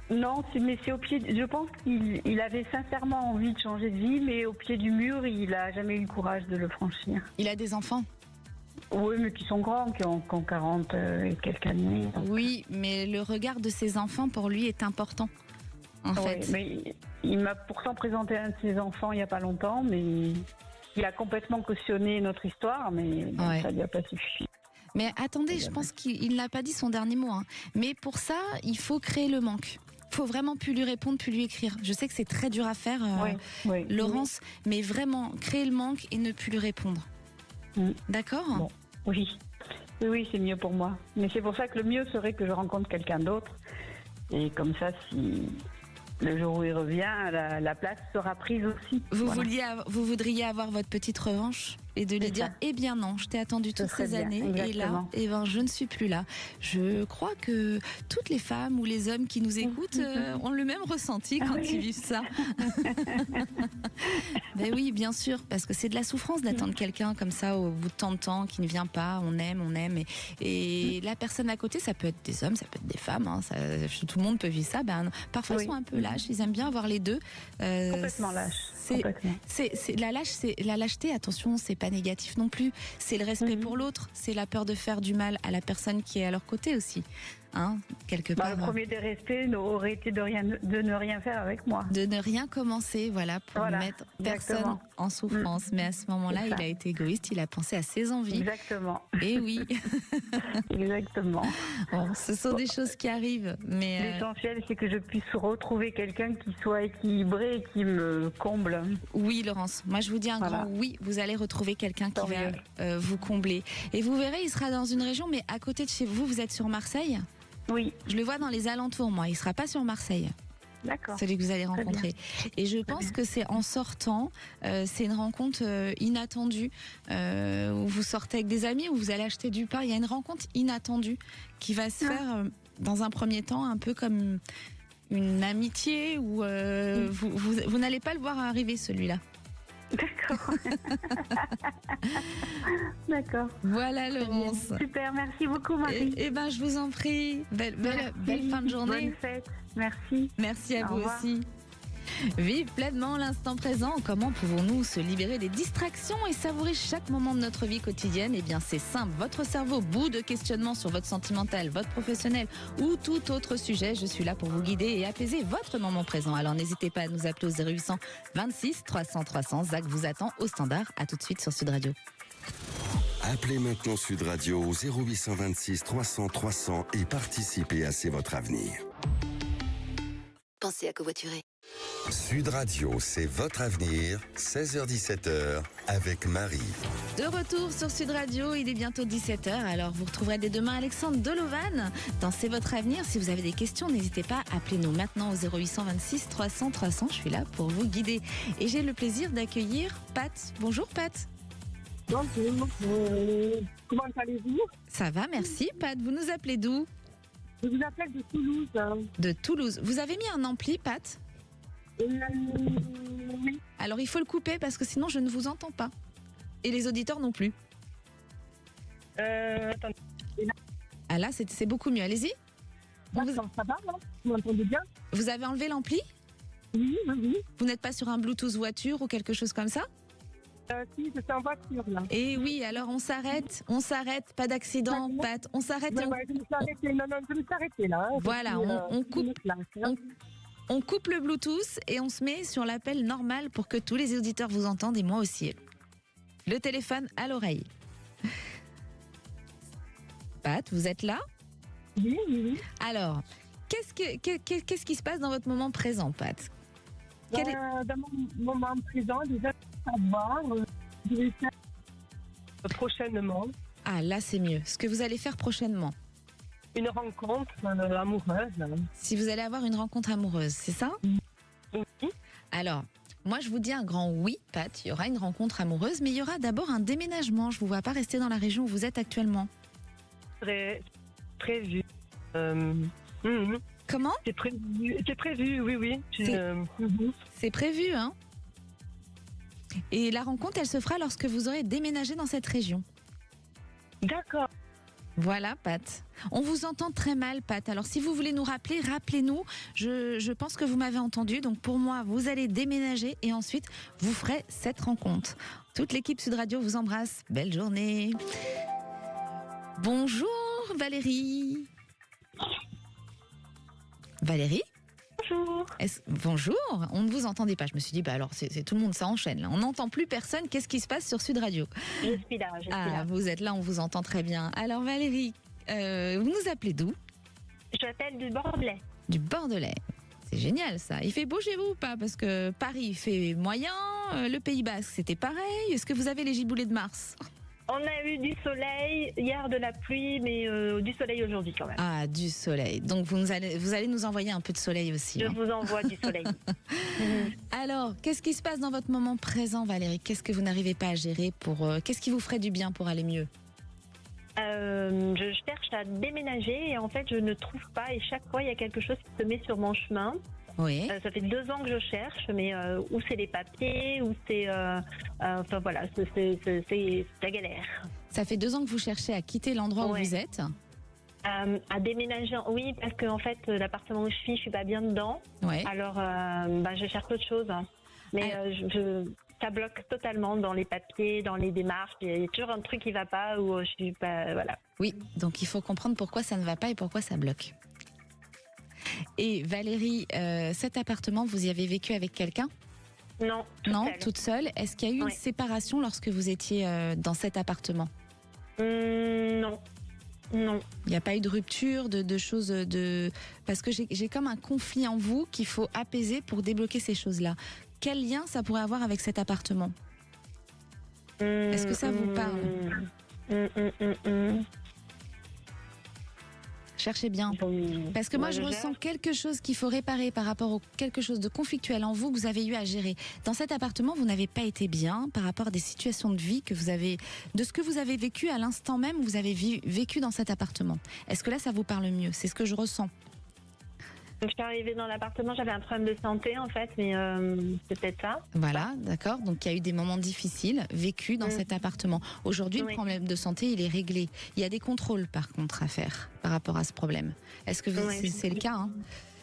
Non, mais c'est au pied. Je pense qu'il avait sincèrement envie de changer de vie, mais au pied du mur, il a jamais eu le courage de le franchir. Il a des enfants? Oui, mais qui sont grands, qui ont 40 et quelques années. Oui, mais le regard de ses enfants, pour lui, est important, en fait. Mais il m'a pourtant présenté un de ses enfants il n'y a pas longtemps, mais il a complètement cautionné notre histoire, mais ça lui a pas suffi. Mais attendez, je pense qu'il n'a pas dit son dernier mot. Hein. Mais pour ça, il faut créer le manque. Il faut vraiment plus lui répondre, plus lui écrire. Je sais que c'est très dur à faire, Laurence, mais vraiment, créer le manque et ne plus lui répondre. D'accord ? Bon. Oui, c'est mieux pour moi. Mais c'est pour ça que le mieux serait que je rencontre quelqu'un d'autre. Et comme ça, si le jour où il revient, la place sera prise aussi. Vous voudriez avoir votre petite revanche et de lui dire, eh bien non, je t'ai attendu toutes ces années, exactement. Et là, je ne suis plus là. Je crois que toutes les femmes ou les hommes qui nous écoutent ont le même ressenti quand ils vivent ça. Ben oui, bien sûr, parce que c'est de la souffrance d'attendre quelqu'un comme ça au bout de tant de temps, qui ne vient pas, on aime, et la personne à côté, ça peut être des hommes, ça peut être des femmes, hein, tout le monde peut vivre ça. Parfois ils sont un peu lâches, ils aiment bien avoir les deux. Complètement lâches. La lâcheté, attention, c'est pas négatif non plus. C'est le respect pour l'autre, c'est la peur de faire du mal à la personne qui est à leur côté aussi. Hein, quelque part. Le premier des respects aurait été de ne rien faire avec moi. De ne rien commencer, pour mettre personne en souffrance. Mais à ce moment-là, il a été égoïste, il a pensé à ses envies. Exactement. Et oui. Exactement. Bon, ce sont des choses qui arrivent. Mais l'essentiel, c'est que je puisse retrouver quelqu'un qui soit équilibré et qui me comble. Oui, Laurence. Moi, je vous dis un grand oui. Vous allez retrouver quelqu'un qui va vous combler. Et vous verrez, il sera dans une région, mais à côté de chez vous, vous êtes sur Marseille ? Oui. Je le vois dans les alentours, moi. Il ne sera pas sur Marseille. D'accord. Celui que vous allez rencontrer. Et je pense que c'est en sortant, c'est une rencontre inattendue, où vous sortez avec des amis, où vous allez acheter du pain. Il y a une rencontre inattendue qui va se faire dans un premier temps, un peu comme une amitié, où vous n'allez pas le voir arriver, celui-là. D'accord. D'accord. Voilà, Laurence. Super, merci beaucoup, Marie. Eh ben, je vous en prie. Belle fin de journée. Bonne fête. Merci. Merci à vous aussi. Vive pleinement l'instant présent. Comment pouvons-nous se libérer des distractions et savourer chaque moment de notre vie quotidienne ? Eh bien, c'est simple. Votre cerveau, bout de questionnement sur votre sentimental, votre professionnel ou tout autre sujet, je suis là pour vous guider et apaiser votre moment présent. Alors, n'hésitez pas à nous appeler au 0800 26 300 300. Zach vous attend au standard. À tout de suite sur Sud Radio. Appelez maintenant Sud Radio au 0826 300 300 et participez à C'est votre avenir. Pensez à covoiturer. Sud Radio, c'est votre avenir, 16h-17h, avec Marie. De retour sur Sud Radio, il est bientôt 17h, alors vous retrouverez dès demain Alexandre Dolovan dans C'est votre avenir. Si vous avez des questions, n'hésitez pas, appelez-nous maintenant au 0826 300 300, je suis là pour vous guider. Et j'ai le plaisir d'accueillir Pat. Bonjour Pat. Bonjour, comment allez-vous ? Ça va, merci. Pat, vous nous appelez d'où ? Je vous appelle de Toulouse. De Toulouse. Vous avez mis un ampli, Pat ? Oui. Alors il faut le couper parce que sinon je ne vous entends pas. Et les auditeurs non plus. Attendez. Ah là, c'est beaucoup mieux. Allez-y. Ça va, là ? Vous m'entendez bien ? Vous avez enlevé l'ampli ? Oui. Vous n'êtes pas sur un Bluetooth voiture ou quelque chose comme ça ? Si, je suis en voiture, là. Et oui, alors on s'arrête, pas d'accident, Pat. On s'arrête et je me suis arrêtée. Non, je me suis arrêtée, là. Voilà, on coupe le Bluetooth et on se met sur l'appel normal pour que tous les auditeurs vous entendent et moi aussi. Le téléphone à l'oreille. Pat, vous êtes là ? Oui. Alors, qu'est-ce qui se passe dans votre moment présent, Pat ? Dans mon moment présent, déjà, savoir, je vais faire prochainement. Ah, là, c'est mieux. Ce que vous allez faire prochainement. une rencontre amoureuse. Si vous allez avoir une rencontre amoureuse, c'est ça? Oui. Alors, moi je vous dis un grand oui, Pat, il y aura une rencontre amoureuse, mais il y aura d'abord un déménagement. Je vous vois pas rester dans la région où vous êtes actuellement. Prévu. Comment? C'est prévu, oui. C'est prévu, hein? Et la rencontre, elle se fera lorsque vous aurez déménagé dans cette région. D'accord. Voilà, Pat. On vous entend très mal, Pat. Alors, si vous voulez nous rappeler, rappelez-nous. Je pense que vous m'avez entendu. Donc, pour moi, vous allez déménager et ensuite, vous ferez cette rencontre. Toute l'équipe Sud Radio vous embrasse. Belle journée. Bonjour, Valérie. Valérie? Bonjour. Bonjour. On ne vous entendait pas. Je me suis dit, alors, c'est tout le monde, ça enchaîne. Là. On n'entend plus personne. Qu'est-ce qui se passe sur Sud Radio? Je suis là. Vous êtes là, on vous entend très bien. Alors, Valérie, vous nous appelez d'où? Je m'appelle du Bordelais. Du Bordelais. C'est génial, ça. Il fait beau chez vous ou pas? Parce que Paris, il fait moyen. Le Pays Basque, c'était pareil. Est-ce que vous avez les giboulées de Mars? On a eu du soleil, hier de la pluie, mais du soleil aujourd'hui quand même. Ah, du soleil. Donc vous allez nous envoyer un peu de soleil aussi. Je vous envoie du soleil. Alors, qu'est-ce qui se passe dans votre moment présent, Valérie? Qu'est-ce que vous n'arrivez pas à gérer qu'est-ce qui vous ferait du bien pour aller mieux? Je cherche à déménager et en fait je ne trouve pas et chaque fois il y a quelque chose qui se met sur mon chemin. Oui. Ça fait 2 ans que je cherche, mais où c'est les papiers, où c'est... enfin voilà, c'est la galère. Ça fait 2 ans que vous cherchez à quitter l'endroit où vous êtes? À déménager, oui, parce qu'en fait, l'appartement où je suis pas bien dedans. Ouais. Alors, je cherche autre chose. Mais ça bloque totalement dans les papiers, dans les démarches. Il y a toujours un truc qui va pas ou je suis pas... Voilà. Oui, donc il faut comprendre pourquoi ça ne va pas et pourquoi ça bloque. Et Valérie, cet appartement, vous y avez vécu avec quelqu'un? Non, toute seule. Est-ce qu'il y a eu une séparation lorsque vous étiez dans cet appartement? Non. Il n'y a pas eu de rupture, de choses parce que j'ai comme un conflit en vous qu'il faut apaiser pour débloquer ces choses-là. Quel lien ça pourrait avoir avec cet appartement? Est-ce que ça vous parle? Cherchez bien. Parce que moi, je ressens quelque chose qu'il faut réparer par rapport à quelque chose de conflictuel en vous que vous avez eu à gérer. Dans cet appartement, vous n'avez pas été bien par rapport à des situations de vie que vous avez, de ce que vous avez vécu à l'instant même où vous avez vécu dans cet appartement. Est-ce que là, ça vous parle mieux? C'est ce que je ressens. Donc, je suis arrivée dans l'appartement, j'avais un problème de santé en fait, mais c'est peut-être ça. Voilà, d'accord. Donc il y a eu des moments difficiles vécus dans cet appartement. Aujourd'hui, le problème de santé, il est réglé. Il y a des contrôles par contre à faire par rapport à ce problème. Est-ce que c'est le cas, hein?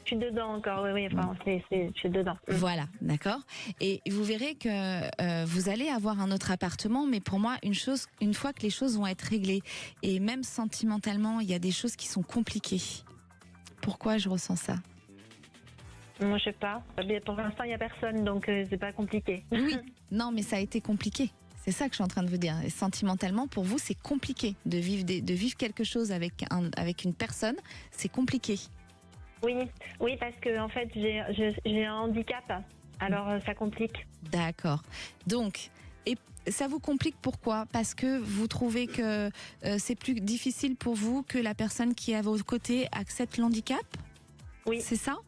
Je suis dedans encore, oui, enfin, je suis dedans. Voilà, d'accord. Et vous verrez que vous allez avoir un autre appartement, mais pour moi, une fois que les choses vont être réglées, et même sentimentalement, il y a des choses qui sont compliquées. Pourquoi je ressens ça? Moi, je sais pas. Pour l'instant, il n'y a personne, donc c'est pas compliqué. Oui, non, mais ça a été compliqué. C'est ça que je suis en train de vous dire. Et sentimentalement, pour vous, c'est compliqué de vivre quelque chose avec une personne. C'est compliqué. Oui, parce que en fait, j'ai un handicap. Alors, ça complique. D'accord. Donc. Et ça vous complique pourquoi? Parce que vous trouvez que c'est plus difficile pour vous que la personne qui est à vos côtés accepte l'handicap? Oui. C'est ça?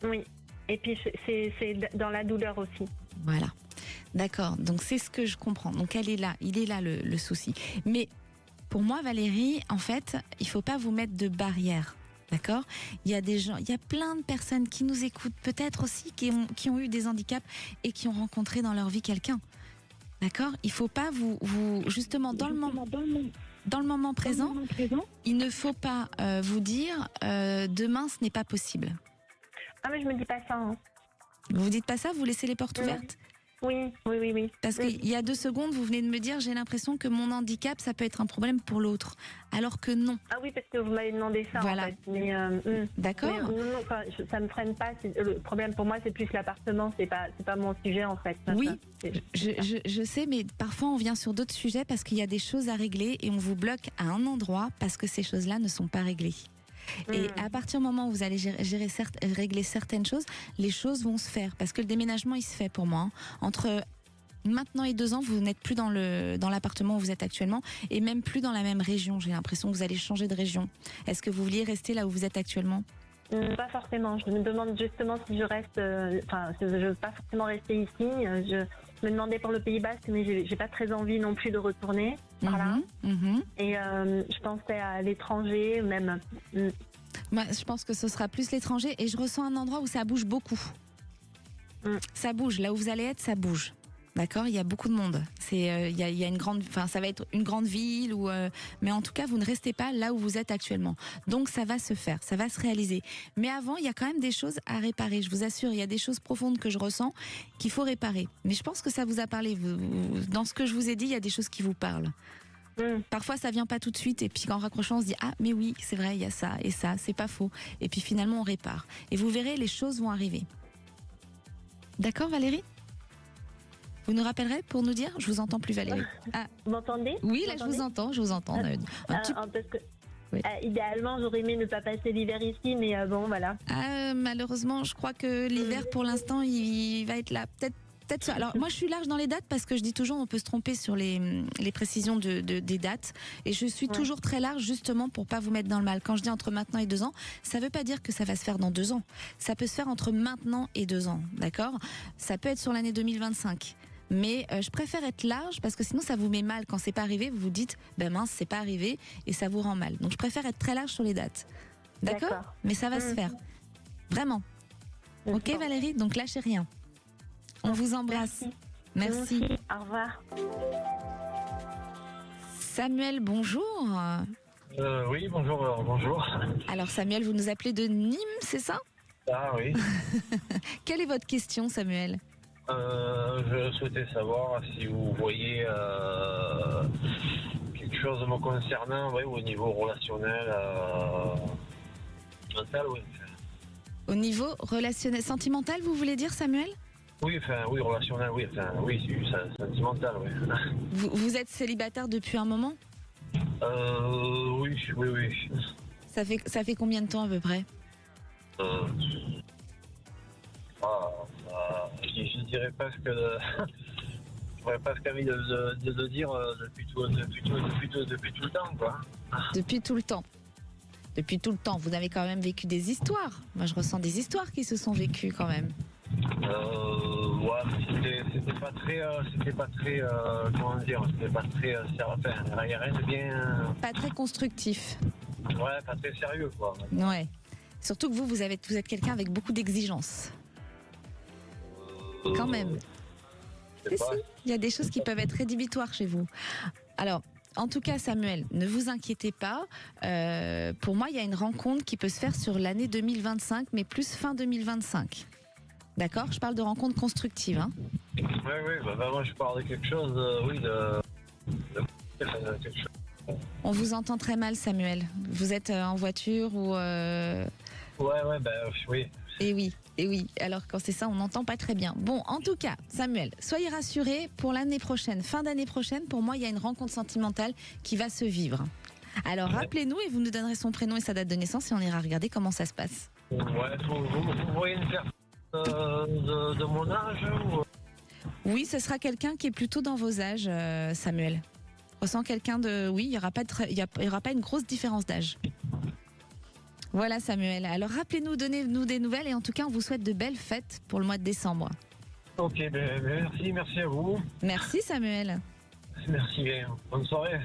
Oui. Et puis c'est dans la douleur aussi. Voilà. D'accord. Donc c'est ce que je comprends. Donc il est là le souci. Mais pour moi, Valérie, en fait, il faut pas vous mettre de barrières. D'accord? Il y a des gens, il y a plein de personnes qui nous écoutent, peut-être aussi qui ont eu des handicaps et qui ont rencontré dans leur vie quelqu'un. D'accord? Il ne faut pas justement, dans le moment présent, il ne faut pas vous dire demain ce n'est pas possible. Ah mais je me dis pas ça. Hein. Vous vous dites pas ça? Vous laissez les portes ouvertes? Oui. Parce qu'il y a 2 secondes, vous venez de me dire, j'ai l'impression que mon handicap, ça peut être un problème pour l'autre. Alors que non. Ah oui, parce que vous m'avez demandé ça. Voilà. En fait. Mais, d'accord. Non, ça me freine pas. Le problème pour moi, c'est plus l'appartement. C'est pas mon sujet en fait. Oui, je sais, mais parfois on vient sur d'autres sujets parce qu'il y a des choses à régler et on vous bloque à un endroit parce que ces choses-là ne sont pas réglées. Et à partir du moment où vous allez régler certaines choses, les choses vont se faire. Parce que le déménagement, il se fait pour moi. Entre maintenant et 2 ans, vous n'êtes plus dans l'appartement où vous êtes actuellement et même plus dans la même région. J'ai l'impression que vous allez changer de région. Est-ce que vous vouliez rester là où vous êtes actuellement ? Pas forcément. Je me demande justement si je reste. Je veux pas forcément rester ici. Je me demandais pour le Pays Basque, mais j'ai pas très envie non plus de retourner par là. Et je pensais à l'étranger, même. Moi, je pense que ce sera plus l'étranger et je ressens un endroit où ça bouge beaucoup. Ça bouge. Là où vous allez être, ça bouge. D'accord, il y a beaucoup de monde. Il y a une grande, ça va être une grande ville mais en tout cas, vous ne restez pas là où vous êtes actuellement. Donc ça va se faire, ça va se réaliser. Mais avant, il y a quand même des choses à réparer. Je vous assure, il y a des choses profondes que je ressens qu'il faut réparer. Mais je pense que ça vous a parlé. Dans ce que je vous ai dit, il y a des choses qui vous parlent. Parfois, ça vient pas tout de suite, et puis en raccrochant, on se dit ah mais oui, c'est vrai, il y a ça et ça, c'est pas faux. Et puis finalement, on répare. Et vous verrez, les choses vont arriver. D'accord, Valérie ? Vous nous rappellerez pour nous dire ? Je vous entends plus, Valérie. Vous m'entendez ? Oui, là, je vous entends. Oui. Idéalement, j'aurais aimé ne pas passer l'hiver ici, mais bon, voilà. Malheureusement, je crois que l'hiver, pour l'instant, il va être là. Peut-être. Alors, moi, je suis large dans les dates parce que je dis toujours, on peut se tromper sur les précisions des dates. Et je suis toujours très large, justement, pour pas vous mettre dans le mal. Quand je dis entre maintenant et 2 ans, ça veut pas dire que ça va se faire dans 2 ans. Ça peut se faire entre maintenant et 2 ans, d'accord ? Ça peut être sur l'année 2025. Mais je préfère être large parce que sinon ça vous met mal quand c'est pas arrivé. Vous vous dites ben mince, c'est pas arrivé et ça vous rend mal. Donc je préfère être très large sur les dates. D'accord ? Mais ça va se faire. Vraiment. Ok Valérie ? Donc lâchez rien. On vous embrasse. Merci. Au revoir. Samuel, bonjour. Oui, bonjour. Alors Samuel, vous nous appelez de Nîmes, c'est ça ? Ah oui. Quelle est votre question, Samuel ? Je souhaitais savoir si vous voyez quelque chose me concernant, au niveau relationnel, mental, oui. Au niveau relationnel, sentimental, vous voulez dire, Samuel ? Oui, relationnel, oui, sentimental, oui. Vous êtes célibataire depuis un moment ? Oui. Ça fait combien de temps à peu près ? Je dirais presque j'aurais presque envie de dire depuis tout le temps, quoi. Depuis tout le temps, vous avez quand même vécu des histoires. Moi, je ressens des histoires qui se sont vécues quand même. C'était pas très comment dire, c'était pas très rien de bien. Pas très constructif. Ouais, pas très sérieux, quoi. Ouais. Surtout que vous êtes quelqu'un avec beaucoup d'exigences. Quand même. Il y a des choses qui peuvent être rédhibitoires chez vous. Alors, en tout cas, Samuel, ne vous inquiétez pas. Pour moi, il y a une rencontre qui peut se faire sur l'année 2025, mais plus fin 2025. D'accord ? Je parle de rencontres constructives. Hein. Oui, moi je parle de quelque chose, quelque chose. On vous entend très mal, Samuel. Vous êtes en voiture ou... Oui. Et oui. Alors quand c'est ça, on n'entend pas très bien. Bon, en tout cas, Samuel, soyez rassurés, pour l'année prochaine, fin d'année prochaine, pour moi, il y a une rencontre sentimentale qui va se vivre. Alors rappelez-nous et vous nous donnerez son prénom et sa date de naissance et on ira regarder comment ça se passe. Ouais, vous voyez une personne de mon âge ou... Oui, ce sera quelqu'un qui est plutôt dans vos âges, Samuel. Je ressens quelqu'un de... Oui, il n'y aura pas une grosse différence d'âge. Voilà, Samuel. Alors rappelez-nous, donnez-nous des nouvelles et en tout cas, on vous souhaite de belles fêtes pour le mois de décembre. Ok, merci à vous. Merci, Samuel. Merci, bonne soirée.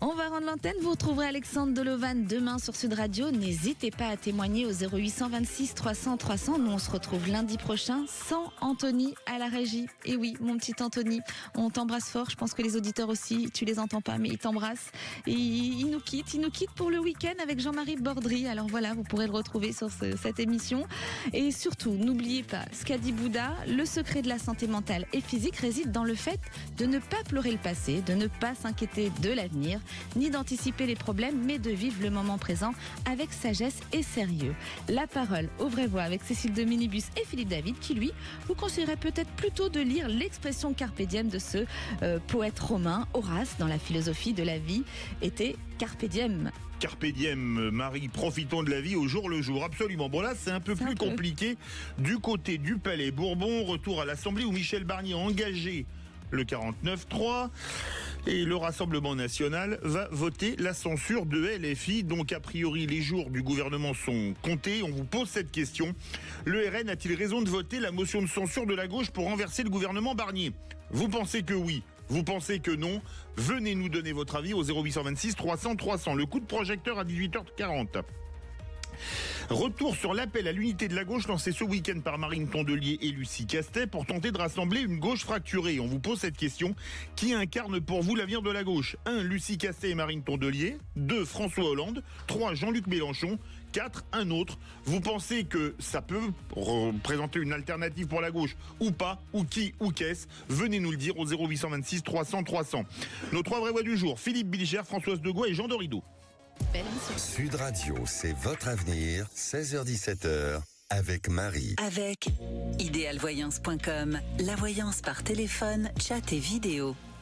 On va rendre l'antenne, vous retrouverez Alexandre Dolovan demain sur Sud Radio. N'hésitez pas à témoigner au 0826 300 300. Nous on se retrouve lundi prochain sans Anthony à la régie. Et oui, mon petit Anthony, on t'embrasse fort. Je pense que les auditeurs aussi, tu les entends pas, mais ils t'embrassent. Et il nous quitte pour le week-end avec Jean-Marie Bordry. Alors voilà, vous pourrez le retrouver sur cette émission. Et surtout, n'oubliez pas ce qu'a dit Bouddha, le secret de la santé mentale et physique réside dans le fait de ne pas pleurer le passé, de ne pas s'inquiéter de l'avenir ni d'anticiper les problèmes, mais de vivre le moment présent avec sagesse et sérieux. La parole aux vraies voix avec Cécile de Minibus et Philippe David qui, lui, vous conseillerait peut-être plutôt de lire l'expression carpe diem de ce poète romain. Horace, dans la philosophie de la vie, était carpe diem. Carpe diem, Marie, profitons de la vie au jour le jour. Absolument. Bon, là, c'est un peu plus compliqué. Du côté du Palais Bourbon, retour à l'Assemblée où Michel Barnier a engagé le 49-3 et le Rassemblement national va voter la censure de LFI. Donc, a priori, les jours du gouvernement sont comptés. On vous pose cette question. Le RN a-t-il raison de voter la motion de censure de la gauche pour renverser le gouvernement Barnier? Vous pensez que oui? Vous pensez que non? Venez nous donner votre avis au 0826 300 300. Le coup de projecteur à 18h40. Retour sur l'appel à l'unité de la gauche lancé ce week-end par Marine Tondelier et Lucie Castet pour tenter de rassembler une gauche fracturée. On vous pose cette question. Qui incarne pour vous l'avenir de la gauche? 1. Lucie Castet et Marine Tondelier. 2. François Hollande. 3. Jean-Luc Mélenchon. 4. Un autre. Vous pensez que ça peut représenter une alternative pour la gauche ou pas? Ou qui? Ou qu'est-ce? Venez nous le dire au 0826 300 300. Nos 3 vraies voix du jour: Philippe Bilger, Françoise Degois et Jean Dorido. Sud Radio, c'est votre avenir, 16h-17h, avec Marie. Avec idéalvoyance.com, la voyance par téléphone, chat et vidéo.